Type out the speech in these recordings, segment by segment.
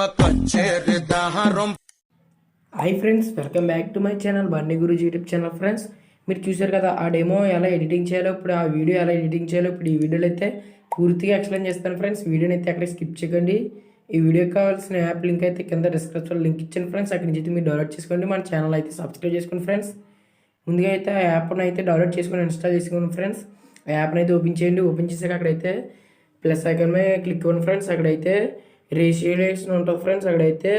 Hi friends, welcome back to my channel Bunny Guruji YouTube channel. Friends, మీరు చూశారు కదా ఆ డెమో ఎలా ఎడిటింగ్ చేయాలో, ఇప్పుడు ఆ వీడియో ఎలా ఎడిటింగ్ చేయాలో ఇప్పుడు ఈ వీడియోలో అయితే పూర్తిగా ఎక్స్ప్లెయిన్ చేస్తాను. ఫ్రెండ్స్, వీడియోని అయితే అక్కడ స్కిప్ చేయకండి. ఈ వీడియోకి కావాల్సిన యాప్ లింక్ అయితే కింద డిస్క్రిప్షన్లో లింక్ ఇచ్చాను ఫ్రెండ్స్. అక్కడి నుంచి అయితే మీరు డౌన్లోడ్ చేసుకోండి. మన ఛానల్ అయితే సబ్స్క్రైబ్ చేసుకోండి ఫ్రెండ్స్. ముందుగా అయితే ఆ యాప్ని అయితే డౌన్లోడ్ చేసుకొని ఇన్స్టాల్ చేసుకోండి ఫ్రెండ్స్. ఆ యాప్ని అయితే ఓపెన్ చేయండి. ఓపెన్ చేసాక అక్కడైతే ప్లస్ ఐకాన్ మీద క్లిక్ అవ్వండి ఫ్రెండ్స్. అక్కడైతే రిజిస్ట్రేషన్ ఉంటుంది ఫ్రెండ్స్. అక్కడైతే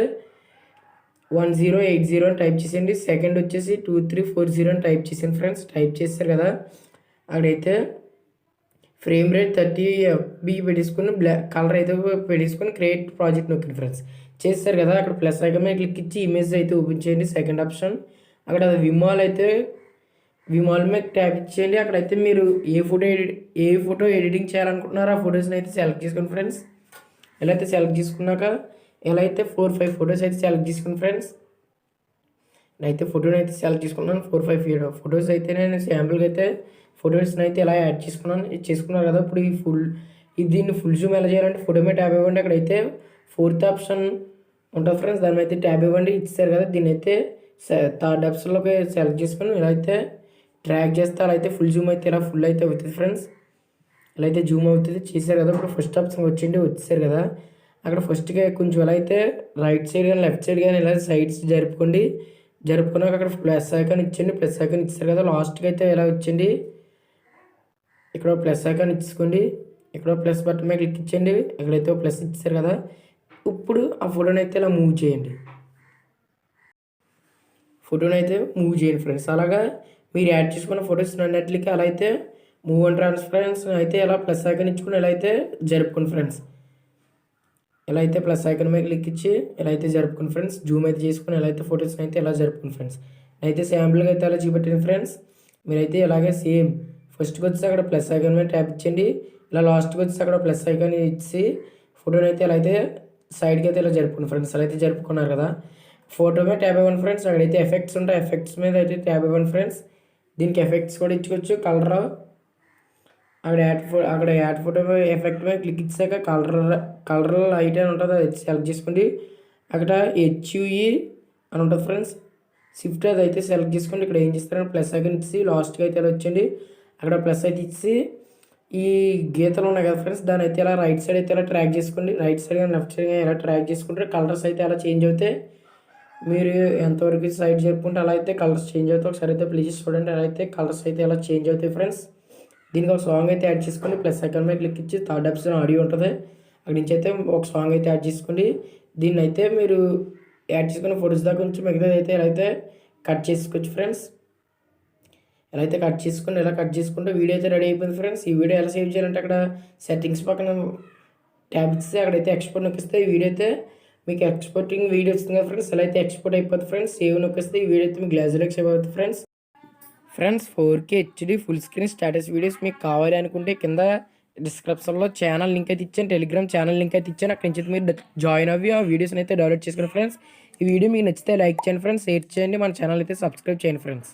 1080 అని టైప్ చేసేయండి. సెకండ్ వచ్చేసి 2340 అని టైప్ చేసాను ఫ్రెండ్స్. టైప్ చేస్తారు కదా, అక్కడైతే ఫ్రేమ్ రేట్ 30 FB పెట్టేసుకుని బ్లాక్ కలర్ అయితే పెట్టేసుకుని క్రియేట్ ప్రాజెక్ట్ నొక్కండి ఫ్రెండ్స్. చేస్తారు కదా, అక్కడ ప్లస్ ఐకాన్ మీద క్లిక్ ఇచ్చి ఇమేజ్ అయితే ఓపెన్ చేయండి. సెకండ్ ఆప్షన్ అక్కడ విమాల్ మీద ట్యాప్ ఇచ్చేయండి. అక్కడైతే మీరు ఏ ఫోటో ఎడిటింగ్ చేయాలనుకుంటున్నారో ఆ ఫొటోస్ని అయితే సెలెక్ట్ చేసుకోండి ఫ్రెండ్స్. ఎలా అయితే సెలెక్ట్ చేసుకున్నాక ఎలా అయితే 4-5 ఫొటోస్ అయితే సెలెక్ట్ చేసుకోండి ఫ్రెండ్స్. నేనైతే ఫోటోని అయితే సెలెక్ట్ చేసుకున్నాను. 4-5 ఫొటోస్ అయితే నేను శాంపుల్గా అయితే ఫొటోస్ని అయితే ఎలా యాడ్ చేసుకున్నారు కదా. ఇప్పుడు దీన్ని ఫుల్ జూమ్ ఎలా చేయాలంటే ఫోటో మీద ట్యాబ్ ఇవ్వండి. అక్కడైతే ఫోర్త్ ఆప్షన్ ఉంటుంది ఫ్రెండ్స్, దాని అయితే ట్యాబ్ ఇవ్వండి. ఇచ్చారు కదా, దీన్ని అయితే థర్డ్ ఆప్షన్లోకి సెలెక్ట్ చేసుకొని ఇలా అయితే ట్రాక్ చేస్తే అలా అయితే ఫుల్ జూమ్ అయితే ఇలా ఫుల్ అయితే అవుతుంది ఫ్రెండ్స్. ఇలా అయితే జూమ్ అవుతుంది. చేశారు కదా, ఇప్పుడు ఫస్ట్ ఆప్షన్ వచ్చేసారు కదా. అక్కడ ఫస్ట్గా కొంచెం ఎలా అయితే రైట్ సైడ్ కానీ లెఫ్ట్ సైడ్ కానీ ఇలా సైడ్స్ జరుపుకున్నాక అక్కడ ప్లస్ ఐకాన్ ఇచ్చండి. ప్లస్ ఐకాన్ ఇచ్చారు కదా, లాస్ట్కి అయితే ఎలా వచ్చింది ఇక్కడ ప్లస్ ఐకాన్ ఇచ్చుకోండి. ఇక్కడ ప్లస్ బటన్ మీద క్లిక్ ఇచ్చండి. ఇక్కడైతే ప్లస్ ఇచ్చారు కదా, ఇప్పుడు ఆ ఫోటోని అయితే ఇలా మూవ్ చేయండి. ఫ్రెండ్స్. అలాగా మీరు యాడ్ చేసుకున్న ఫొటోస్ అన్నిటికీ అలా అయితే మూవ్ అండ్ ట్రాన్స్ఫరెన్స్ అయితే ఎలా ప్లస్ ఐకాన్ ఇచ్చుకుని ఎలా అయితే జరుపుకోండి ఫ్రెండ్స్. ఎలా అయితే ప్లస్ ఐకాన్ మీద క్లిక్ ఇచ్చి ఎలా అయితే జరుపుకోండి ఫ్రెండ్స్. జూమ్ అయితే చేసుకుని ఎలా అయితే ఫొటోస్ని అయితే ఎలా జరుపుకోండి ఫ్రెండ్స్. అయితే శాంపుల్గా అయితే అలా చూపెట్టింది ఫ్రెండ్స్. మీరైతే ఇలాగే సేమ్ ఫస్ట్కి వచ్చి అక్కడ ప్లస్ ఐకాన్ మీద ట్యాప్ ఇచ్చండి. ఇలా లాస్ట్కి వచ్చి అక్కడ ప్లస్ ఐకాన్ ఇచ్చి ఫోటోని అయితే ఎలా అయితే సైడ్కి అయితే ఇలా జరుపుకోండి ఫ్రెండ్స్. అలా అయితే జరుపుకున్నారు కదా, ఫోటో మీద ట్యాప్ ఇవ్వండి ఫ్రెండ్స్. అక్కడైతే ఎఫెక్ట్స్ ఉంటాయి, ఎఫెక్ట్స్ మీద అయితే ట్యాప్ ఇవ్వండి ఫ్రెండ్స్. దీనికి ఎఫెక్ట్స్ కూడా ఇచ్చుకోవచ్చు. కలర్ అక్కడ యాడ్ ఫోటో ఎఫెక్ట్ మీద క్లిక్ ఇచ్చాక కలర్ లైట్ అని ఉంటుంది, అది సెలెక్ట్ చేసుకోండి. అక్కడ HUE అని ఉంటుంది ఫ్రెండ్స్, షిఫ్ట్ అది అయితే సెలెక్ట్ చేసుకోండి. ఇక్కడ ఏం చేస్తారంటే ప్లస్ ఐకాన్ ఇచ్చి లాస్ట్కి అయితే ఇలా వచ్చండి. అక్కడ ప్లస్ అయితే ఇచ్చి ఈ గీతలు ఉన్నాయి కదా ఫ్రెండ్స్, దాని అయితే ఇలా రైట్ సైడ్ అయితే ఇలా ట్రాక్ చేసుకోండి. రైట్ సైడ్ కానీ లెఫ్ట్ సైడ్ కానీ ఇలా ట్రాక్ చేసుకుంటే కలర్స్ అయితే అలా చేంజ్ అవుతాయి. మీరు ఎంతవరకు సైడ్ జరుపుకుంటే అలా అయితే కలర్స్ చేంజ్ అవుతాయి. ఒకసారి అయితే ప్లీజ్ చూడండి, అలా అయితే కలర్స్ అయితే ఎలా చేంజ్ అవుతాయి ఫ్రెండ్స్. దీనికి ఒక సాంగ్ అయితే యాడ్ చేసుకోండి. ప్లస్ ఐకాన్ మీద క్లిక్ ఇచ్చి థర్డ్ ఆప్షన్ ఆడియో ఉంటుంది, అక్కడి నుంచి అయితే ఒక సాంగ్ అయితే యాడ్ చేసుకోండి. దీన్ని అయితే మీరు యాడ్ చేసుకున్న ఫొటోస్ దాకా కొంచెం మిగతాది అయితే ఎలా అయితే కట్ చేసుకోవచ్చు ఫ్రెండ్స్. ఎలా అయితే కట్ చేసుకుంటే వీడియో అయితే రెడీ అయిపోయింది ఫ్రెండ్స్. ఈ వీడియో ఎలా సేవ్ చేయాలంటే అక్కడ సెట్టింగ్స్ పక్కన ట్యాబ్ ఇస్తే అక్కడైతే ఎక్స్పోర్ట్ నొక్కిస్తే ఈ వీడియో అయితే మీకు ఎక్స్పోర్టింగ్ వీడియో వస్తుంది కదా ఫ్రెండ్స్. ఎలా అయితే ఎక్స్పోర్ట్ అయిపోతుంది ఫ్రెండ్స్. సేవ్ నొక్కిస్తే ఈ వీడియో అయితే మీకు గ్లాజులోకి సేవ్ అవుతుంది friends. 4K HD full screen status videos మీకు కావాలి అనుకుంటే కింద డిస్క్రిప్షన్లో ఛానల్ లింక్ అయితే ఇచ్చాను, టెలిగ్రామ్ ఛానల్ లింక్ అయితే ఇచ్చాను. అక్కడి నుంచి మీరు జాయిన్ అవ్వి ఆ వీడియోస్ని అయితే డౌన్లోడ్ చేసుకోండి ఫ్రెండ్స్. ఈ వీడియో మీకు నచ్చితే లైక్ చేయండి ఫ్రెండ్స్, షేర్ చేయండి, మన ఛానల్ అయితే సబ్స్క్రైబ్ చేయండి ఫ్రెండ్స్.